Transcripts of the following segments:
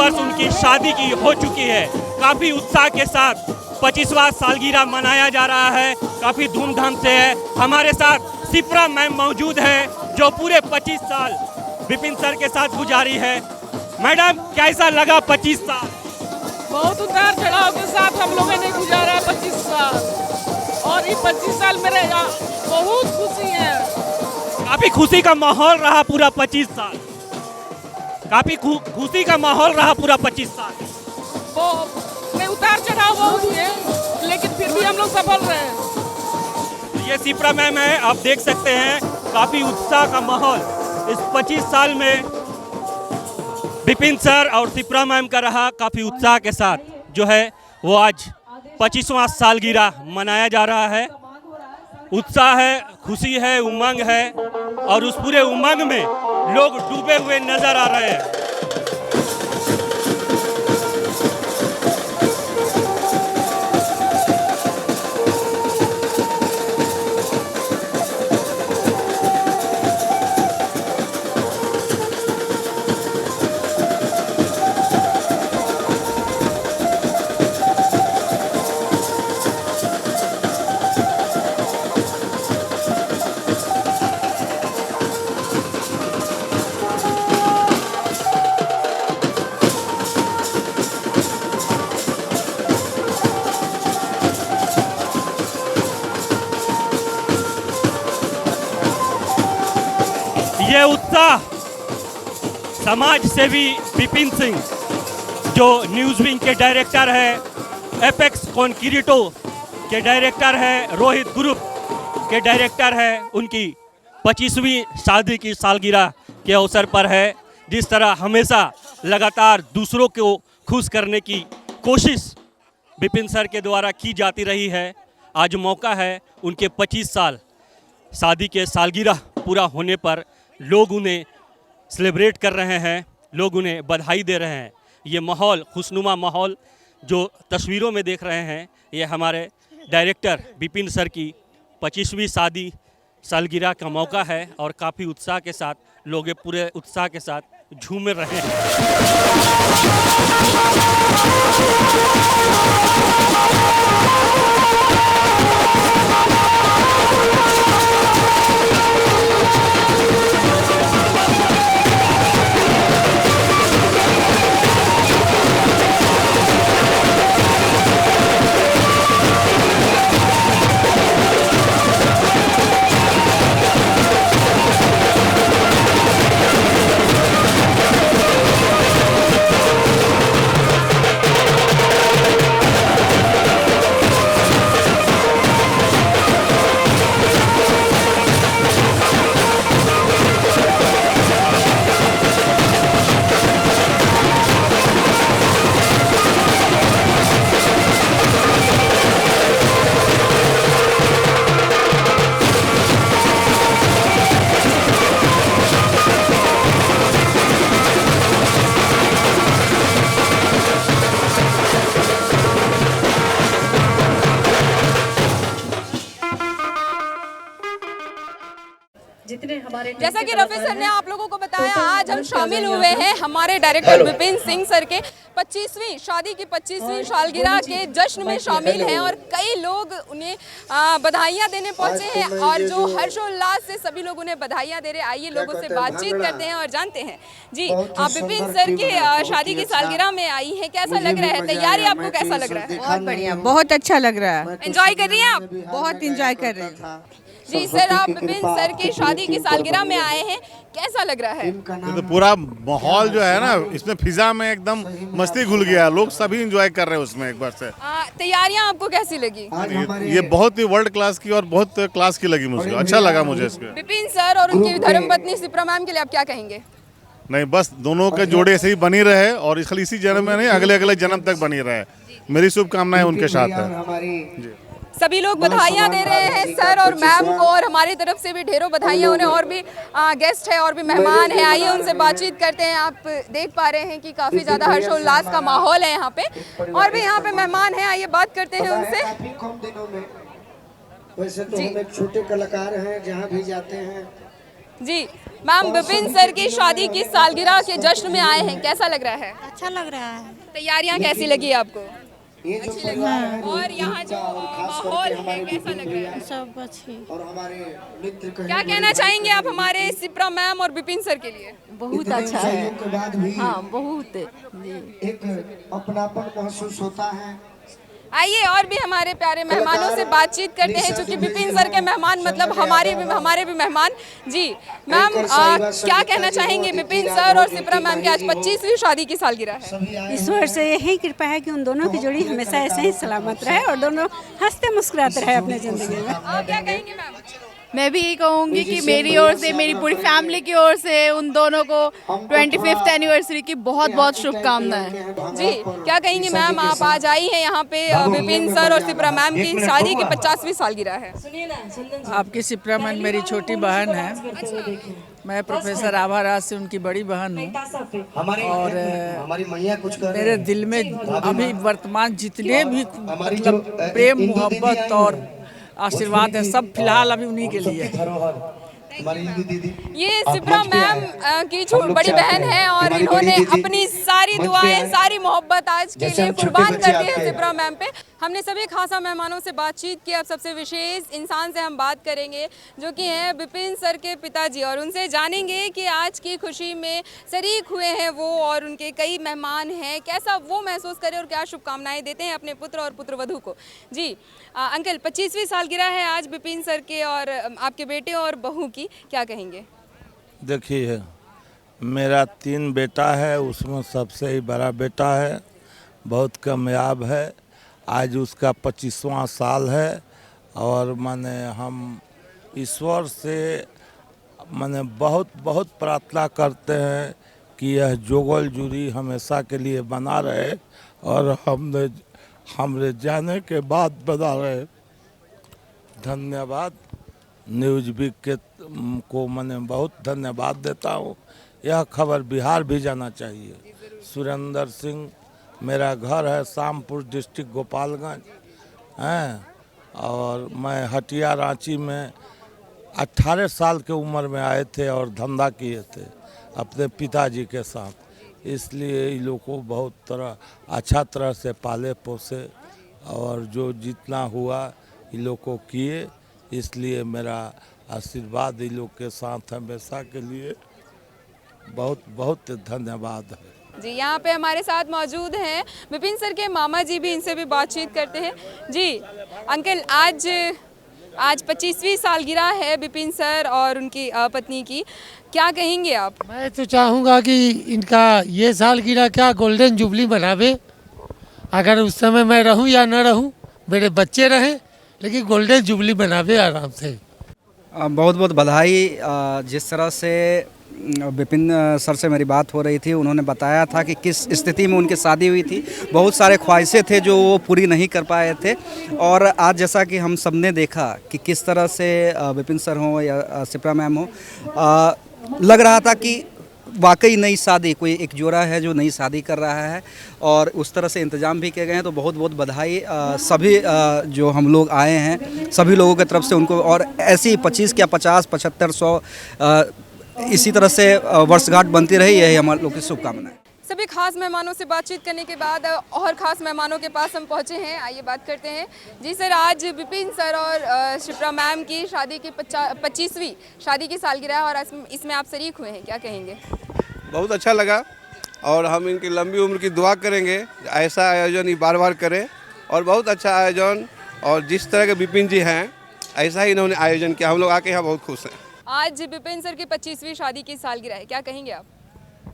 वर्ष उनकी शादी की हो चुकी है। काफ़ी उत्साह के साथ 25वां सालगिरह मनाया जा रहा है, काफ़ी धूमधाम से है। हमारे साथ शिप्रा मैम मौजूद है जो पूरे 25 साल विपिन सर के साथ गुजारी है। मैडम, कैसा लगा 25 साल? बहुत उतार चढ़ाव के साथ हम लोगों ने गुजारा है 25 साल, और ये 25 साल मेरे बहुत खुशी है। काफ़ी खुशी का माहौल रहा पूरा 25 साल, काफ़ी खुशी का माहौल रहा पूरा 25 साल। वो में उतार चढ़ाव बहुत है, लेकिन फिर भी हम लोग सफल रहे। ये शिप्रा मैम है, आप देख सकते हैं काफ़ी उत्साह का माहौल इस 25 साल में विपिन सर और शिप्रा मैम का रहा। काफ़ी उत्साह के साथ जो है वो आज 25वां सालगिरह मनाया जा रहा है। उत्साह है, खुशी है, उमंग है, और उस पूरे उमंग में लोग डूबे हुए नजर आ रहे हैं। ये उत्साह समाज सेवी विपिन सिंह जो न्यूज़ विंग के डायरेक्टर है, एपेक्स कॉन्क्रीटो के डायरेक्टर है, रोहित ग्रुप के डायरेक्टर है, उनकी 25वीं शादी की सालगिरह के अवसर पर है। जिस तरह हमेशा लगातार दूसरों को खुश करने की कोशिश विपिन सर के द्वारा की जाती रही है, आज मौका है उनके 25 साल शादी के सालगिरह पूरा होने पर लोग उन्हें सेलिब्रेट कर रहे हैं, लोग उन्हें बधाई दे रहे हैं। ये माहौल, खुशनुमा माहौल जो तस्वीरों में देख रहे हैं, ये हमारे डायरेक्टर विपिन सर की 25वीं शादी सालगिरह का मौका है, और काफ़ी उत्साह के साथ लोग पूरे उत्साह के साथ झूम रहे हैं। जैसा कि रफी सर ने आप लोगों को बताया, आज हम शामिल हुए हैं हमारे डायरेक्टर विपिन सिंह सर के 25वीं शादी की 25वीं सालगिरह के जश्न में शामिल हैं, और कई लोग उन्हें बधाइयां देने पहुंचे हैं, और जो हर्षोल्लास से सभी लोग उन्हें बधाइयां दे रहे हैं। आइए लोगों से बातचीत करते हैं और जानते हैं। जी, आप विपिन सर की शादी की सालगिरह में आई है, कैसा लग रहा है? तैयारी आपको कैसा लग रहा है? बहुत बढ़िया, बहुत अच्छा लग रहा है। एंजॉय कर रही हैं आप? बहुत एंजॉय कर रहे हैं। जी सर, आप विपिन सर की शादी की सालगिरह में आए हैं, कैसा लग रहा है? तो पूरा माहौल जो है ना, इसमें फिजा में एकदम मस्ती घुल गया, लोग सभी एंजॉय कर रहे हैं उसमें एक बार से। तैयारियां आपको कैसी लगी? ये बहुत ही वर्ल्ड क्लास की और बहुत क्लास की लगी मुझे, अच्छा लगा मुझे इसमें। विपिन सर और उनकी धर्मपत्नी शिप्रा मैम के लिए आप क्या कहेंगे? नहीं, बस दोनों के जोड़े ऐसे ही बनी रहे, और खाली इसी जन्म में नहीं, अगले अगले जन्म तक बनी रहे। मेरी शुभकामनाएं उनके साथ है। सभी लोग बधाइयां दे रहे हैं सर और मैम को, और हमारी तरफ से भी ढेरों बधाइयां उन्हें। और भी गेस्ट है और भी मेहमान है, आइए उनसे बातचीत करते हैं। आप देख पा रहे हैं कि काफ़ी ज़्यादा हर्षोल्लास का माहौल है यहाँ पे, और भी यहाँ पे मेहमान हैं, आइए बात करते हैं उनसे। वैसे तो हम एक छोटे कलाकार हैं, जहाँ भी जाते हैं जी मैम, विपिन सर की शादी की सालगिरह के जश्न में आए हैं, कैसा लग रहा है? अच्छा लग रहा है। तैयारियां कैसी लगी आपको? अच्छी लगी। और यहाँ जो माहौल है कैसा लग रहा है? सब अच्छी। क्या कहना चाहेंगे आप हमारे सिप्रा मैम और विपिन सर के लिए? बहुत अच्छा है। हाँ, बहुत जी। एक अपनापन महसूस होता है। आइए और भी हमारे प्यारे मेहमानों से बातचीत करते हैं, क्योंकि विपिन सर के मेहमान मतलब हमारे भी मेहमान। जी मैम, क्या कहना चाहेंगे विपिन सर और सिप्रा मैम की आज 25वीं शादी की सालगिरह है? ईश्वर से यही कृपा है कि उन दोनों की जोड़ी हमेशा ऐसे ही सलामत रहे और दोनों हंसते मुस्कुराते रहे अपने जिंदगी में। आप क्या कहेंगे मैम? मैं भी यही कहूँगी कि मेरी ओर से, मेरी पूरी फैमिली की ओर से उन दोनों को 25th एनिवर्सरी की बहुत बहुत शुभकामनाएं। जी क्या कहेंगी मैम, आप आज आई हैं यहाँ पे विपिन सर और सिप्रा मैम की शादी की 50वीं सालगिरह है। आपकी सिप्रा मैम मेरी छोटी बहन है। मैं प्रोफेसर आभा राज से उनकी बड़ी बहन हूँ और मेरे दिल में अभी वर्तमान जितने भी मतलब प्रेम मोहब्बत और आशीर्वाद है सब फिलहाल अभी उन्हीं के लिए। ये सिप्रा मैम की बड़ी बहन है और इन्होंने अपनी सारी दुआएं, सारी मोहब्बत आज के लिए कुर्बान कर दी है सिप्रा मैम पे। हमने सभी खासा मेहमानों से बातचीत की। अब सबसे विशेष इंसान से हम बात करेंगे जो कि हैं विपिन सर के पिताजी, और उनसे जानेंगे कि आज की खुशी में शरीक हुए हैं वो और उनके कई मेहमान हैं, कैसा वो महसूस करें और क्या शुभकामनाएं देते हैं अपने पुत्र और पुत्रवधू को। जी अंकल, 25वीं सालगिरह है आज विपिन सर के और आपके बेटे और बहू की, क्या कहेंगे? देखिए, मेरा 3 बेटा है, उसमें सबसे ही बड़ा बेटा है, बहुत कामयाब है। आज उसका 25वां साल है और माने हम ईश्वर से माने बहुत बहुत प्रार्थना करते हैं कि यह जोगल जूरी हमेशा के लिए बना रहे और हमरे जाने के बाद बना रहे। धन्यवाद न्यूज़ वीक के को मैंने बहुत धन्यवाद देता हूँ। यह खबर बिहार भी जाना चाहिए। सुरेंद्र सिंह, मेरा घर है शामपुर, डिस्ट्रिक्ट गोपालगंज हैं, और मैं हटिया रांची में 18 साल के उम्र में आए थे और धंधा किए थे अपने पिताजी के साथ। इसलिए इन लोग को बहुत अच्छा तरह से पाले पोसे और जो जितना हुआ इन लोग को किए, इसलिए मेरा आशीर्वाद इन लोग के साथ हमेशा के लिए। बहुत बहुत धन्यवाद है। जी यहाँ पे हमारे साथ मौजूद हैं विपिन सर के मामा जी भी, इनसे भी बातचीत करते हैं। जी अंकल, आज 25वीं सालगिरह है विपिन सर और उनकी पत्नी की, क्या कहेंगे आप? मैं तो चाहूँगा कि इनका ये सालगिरह क्या गोल्डन जुबली बनावे। अगर उस समय मैं रहूँ या न रहूँ, मेरे बच्चे रहें, लेकिन गोल्डन जुबली बनावे आराम से। बहुत बहुत बधाई। जिस तरह से विपिन सर से मेरी बात हो रही थी, उन्होंने बताया था कि किस स्थिति में उनकी शादी हुई थी। बहुत सारे ख्वाहिशें थे जो वो पूरी नहीं कर पाए थे, और आज जैसा कि हम सब ने देखा कि किस तरह से विपिन सर हों या सिप्रा मैम हो, लग रहा था कि वाकई नई शादी, कोई एक जोड़ा है जो नई शादी कर रहा है, और उस तरह से इंतजाम भी किए गए हैं। तो बहुत बहुत बधाई सभी जो हम लोग आए हैं सभी लोगों की तरफ से उनको, और ऐसी 25 क्या 50, 75, 100 इसी तरह से वर्षगांठ बनती रही, यही हमारे लोग की शुभकामनाएं। सभी खास मेहमानों से बातचीत करने के बाद और ख़ास मेहमानों के पास हम पहुंचे हैं। आइए बात करते हैं। जी सर, आज विपिन सर और शिप्रा मैम की शादी की 25वीं शादी की सालगिरह और इसमें आप शरीक हुए हैं, क्या कहेंगे? बहुत अच्छा लगा और हम इनकी लंबी उम्र की दुआ करेंगे, ऐसा आयोजन ये बार बार करें, और बहुत अच्छा आयोजन, और जिस तरह के विपिन जी हैं ऐसा ही इन्होंने आयोजन किया, हम लोग आके यहाँ बहुत खुश हैं। आज विपिन सर की 25वीं शादी की सालगिरह है, क्या कहेंगे आप?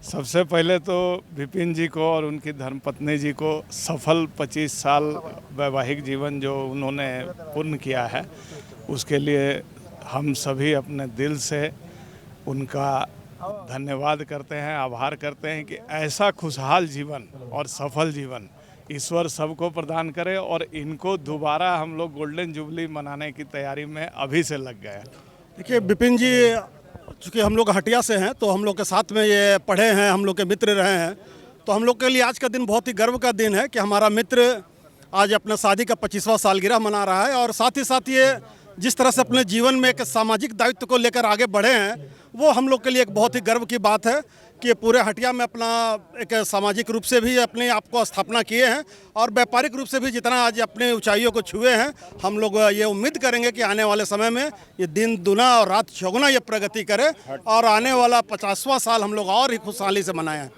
सबसे पहले तो विपिन जी को और उनकी धर्मपत्नी जी को सफल 25 साल वैवाहिक जीवन जो उन्होंने पूर्ण किया है, उसके लिए हम सभी अपने दिल से उनका धन्यवाद करते हैं, आभार करते हैं कि ऐसा खुशहाल जीवन और सफल जीवन ईश्वर सबको प्रदान करे, और इनको दोबारा हम लोग गोल्डन जुबली मनाने की तैयारी में अभी से लग गए। देखिए, विपिन जी चूँकि हम लोग हटिया से हैं, तो हम लोग के साथ में ये पढ़े हैं, हम लोग के मित्र रहे हैं, तो हम लोग के लिए आज का दिन बहुत ही गर्व का दिन है कि हमारा मित्र आज अपना शादी का 25वां सालगिरह मना रहा है। और साथ ही साथ ये जिस तरह से अपने जीवन में एक सामाजिक दायित्व को लेकर आगे बढ़े हैं, वो हम लोग के लिए एक बहुत ही गर्व की बात है कि पूरे हटिया में अपना एक सामाजिक रूप से भी अपने आप को स्थापना किए हैं और व्यापारिक रूप से भी जितना आज अपने ऊंचाइयों को छुए हैं। हम लोग ये उम्मीद करेंगे कि आने वाले समय में ये दिन दुना और रात चौगुना ये प्रगति करे और आने वाला 50वां साल हम लोग और ही खुशहाली से मनाएं।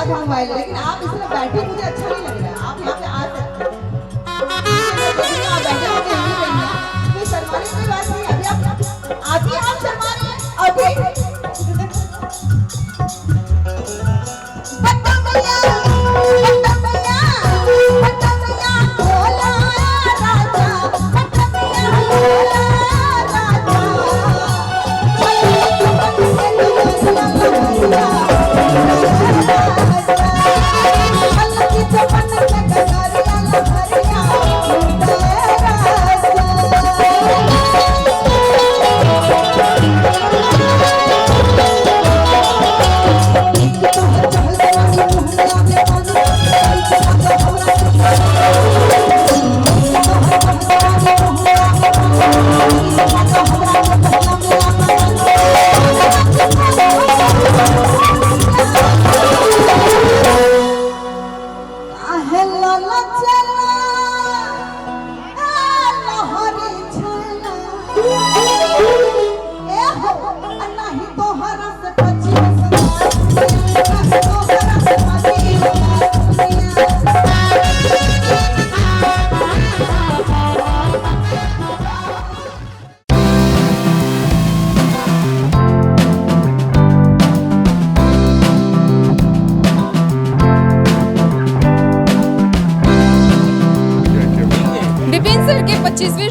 जब हम आए, लेकिन आप इस तरह बैठे मुझे अच्छा नहीं लग रहा। आप यहाँ पे आ सकते हैं, आप बैठे होंगे यहीं रहिए, कोई शर्माने की कोई बात नहीं। अभी आप शर्मा रहे हैं अभी।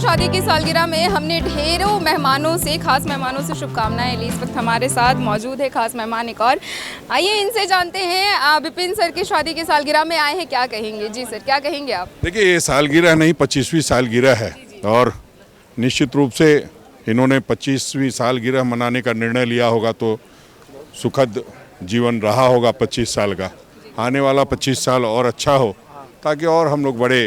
शादी की सालगिरह में हमने ढेरों मेहमानों से, खास मेहमानों से शुभकामनाएं ली। इस वक्त हमारे साथ मौजूद है खास मेहमान एक और। आइए इनसे जानते हैं, विपिन सर की शादी की सालगिरह में आए हैं, क्या कहेंगे? जी सर, क्या कहेंगे आप? देखिए, ये सालगिरह नहीं 25वीं सालगिरह है और निश्चित रूप से इन्होंने 25वीं सालगिरह मनाने का निर्णय लिया होगा तो सुखद जीवन रहा होगा 25 साल का। आने वाला 25 साल और अच्छा हो ताकि और हम लोग बड़े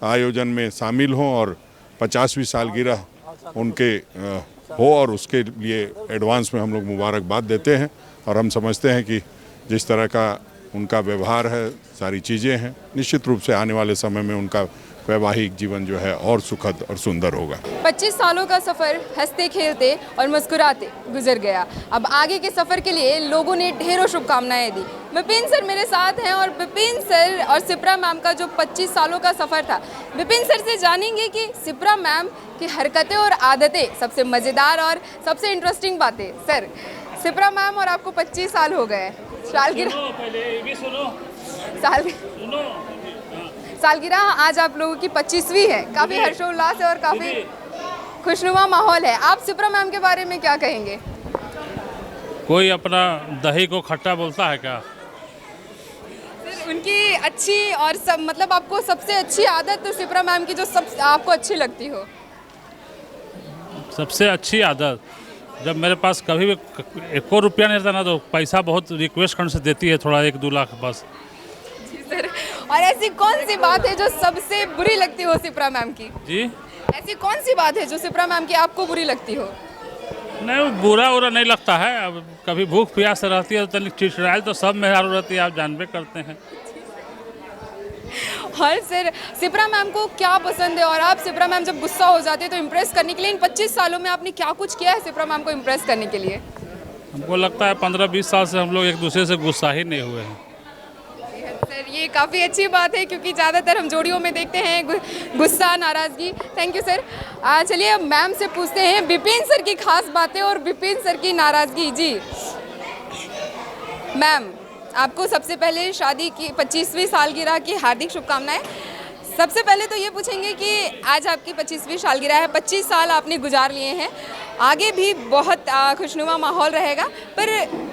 आयोजन में शामिल हों और 50वीं सालगिरह उनके हो और उसके लिए एडवांस में हम लोग मुबारकबाद देते हैं। और हम समझते हैं कि जिस तरह का उनका व्यवहार है, सारी चीज़ें हैं, निश्चित रूप से आने वाले समय में उनका वैवाहिक जीवन जो है और सुखद और सुंदर होगा। 25 सालों का सफ़र हंसते खेलते और मुस्कुराते गुजर गया। अब आगे के सफ़र के लिए लोगों ने ढेरों शुभकामनाएं दी। विपिन सर मेरे साथ हैं और विपिन सर और सिप्रा मैम का जो 25 सालों का सफ़र था, विपिन सर से जानेंगे कि सिप्रा मैम की हरकतें और आदतें सबसे मज़ेदार और सबसे इंटरेस्टिंग बातें। सर, सिप्रा मैम और आपको 25 साल हो गए, सालगिरह आज आप लोगों की 25वीं है, काफ़ी हर्षोल्लास है और काफ़ी खुशनुमा माहौल है। आप सिप्रा मैम के बारे में क्या कहेंगे? कोई अपना दही को खट्टा बोलता है क्या? उनकी अच्छी और सब, मतलब आपको सबसे अच्छी आदत तो सिप्रा मैम की जो सब आपको अच्छी लगती हो? सबसे अच्छी आदत, जब मेरे पास कभी भी 1 रुपया नहीं रहता ना तो पैसा बहुत रिक्वेस्ट करने से देती है, थोड़ा 1-2 लाख बस। सर, और ऐसी कौन सी बात है जो सबसे बुरी लगती हो सिप्रा मैम की? जी, ऐसी कौन सी बात है जो सिप्रा मैम की आपको बुरी लगती हो? नहीं, बुरा नहीं लगता है। अब कभी भूख प्यास रहती है तो चिड़चिड़ाई तो सब मेहरारू रहती है, आप जानबे करते हैं। और सर, सिप्रा मैम को क्या पसंद है और आप सिप्रा मैम जब गुस्सा हो जाते हैं तो इम्प्रेस करने के लिए इन 25 सालों में आपने क्या कुछ किया है सिप्रा मैम को इम्प्रेस करने के लिए? हमको लगता है 15-20 साल से हम लोग एक दूसरे से गुस्सा ही नहीं हुए हैं। सर, ये काफ़ी अच्छी बात है क्योंकि ज़्यादातर हम जोड़ियों में देखते हैं गुस्सा, नाराज़गी। Thank you sir. चलिए अब मैम से पूछते हैं विपिन सर की खास बातें और विपिन सर की नाराज़गी। जी मैम, आपको सबसे पहले शादी की 25वीं सालगिरह की हार्दिक शुभकामनाएं। सबसे पहले तो ये पूछेंगे कि आज आपकी 25वीं सालगिरह है, 25 साल आपने गुजार लिए हैं, आगे भी बहुत खुशनुमा माहौल रहेगा, पर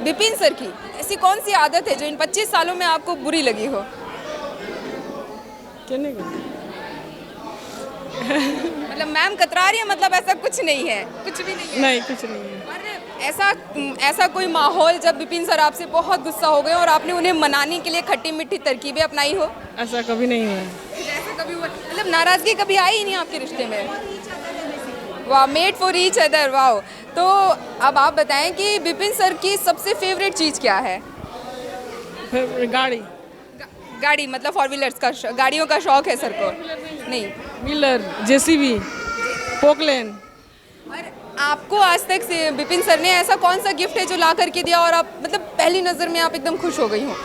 विपिन सर की ऐसी कौन सी आदत है जो इन 25 सालों में आपको बुरी लगी हो? मतलब मैम कतरा रही है, मतलब ऐसा कुछ नहीं है? कुछ भी नहीं है? नहीं, कुछ नहीं है। और ऐसा कोई माहौल जब विपिन सर आपसे बहुत गुस्सा हो गए और आपने उन्हें मनाने के लिए खट्टी मीठी तरकीबें अपनाई हो? ऐसा कभी नहीं हुआ। ऐसा कभी हुआ? मतलब नाराज़गी कभी आई ही नहीं आपके रिश्ते में? वाह, मेड फॉर ईच अदर, वाह। तो अब आप बताएं कि विपिन सर की सबसे फेवरेट चीज़ क्या है? गाड़ी मतलब 4 व्हीलर्स का, गाड़ियों का शौक है सर को? नहीं, व्हीलर, जेसीबी, पोकलेन। और आपको आज तक से विपिन सर ने ऐसा कौन सा गिफ्ट है जो ला करके दिया और आप मतलब पहली नज़र में आप एकदम खुश हो गई हो?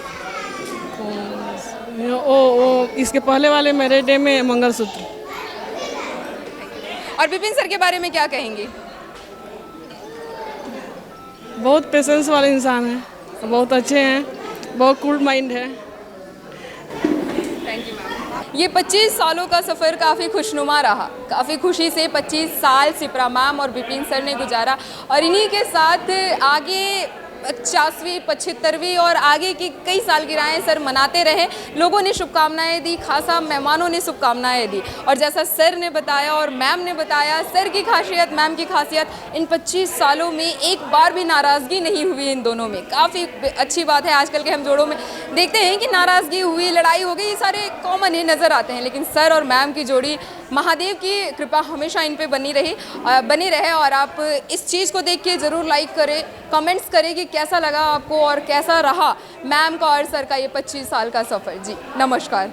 वो इसके पहले वाले मैरिज डे में मंगलसूत्र। और विपिन सर के बारे में क्या कहेंगे? बहुत पेशेंस वाले इंसान हैं, बहुत अच्छे हैं, बहुत कूल माइंड है। Thank you ma'am. ये 25 सालों का सफ़र काफ़ी खुशनुमा रहा, काफ़ी खुशी से 25 साल सिप्रा मैम और विपिन सर ने गुजारा और इन्हीं के साथ आगे 50वीं 75वीं और आगे की कई सालगिरहें सर मनाते रहे। लोगों ने शुभकामनाएं दी, खासा मेहमानों ने शुभकामनाएं दी और जैसा सर ने बताया और मैम ने बताया, सर की खासियत मैम की खासियत, इन 25 सालों में एक बार भी नाराज़गी नहीं हुई इन दोनों में। काफ़ी अच्छी बात है। आजकल के हम जोड़ों में देखते हैं कि नाराज़गी हुई, लड़ाई हो गई, ये सारे कॉमन ही नज़र आते हैं, लेकिन सर और मैम की जोड़ी, महादेव की कृपा हमेशा इन पे बनी रहे। और आप इस चीज़ को देख के ज़रूर लाइक करें, कमेंट्स करें कि कैसा लगा आपको और कैसा रहा मैम का और सर का ये 25 साल का सफ़र। जी नमस्कार।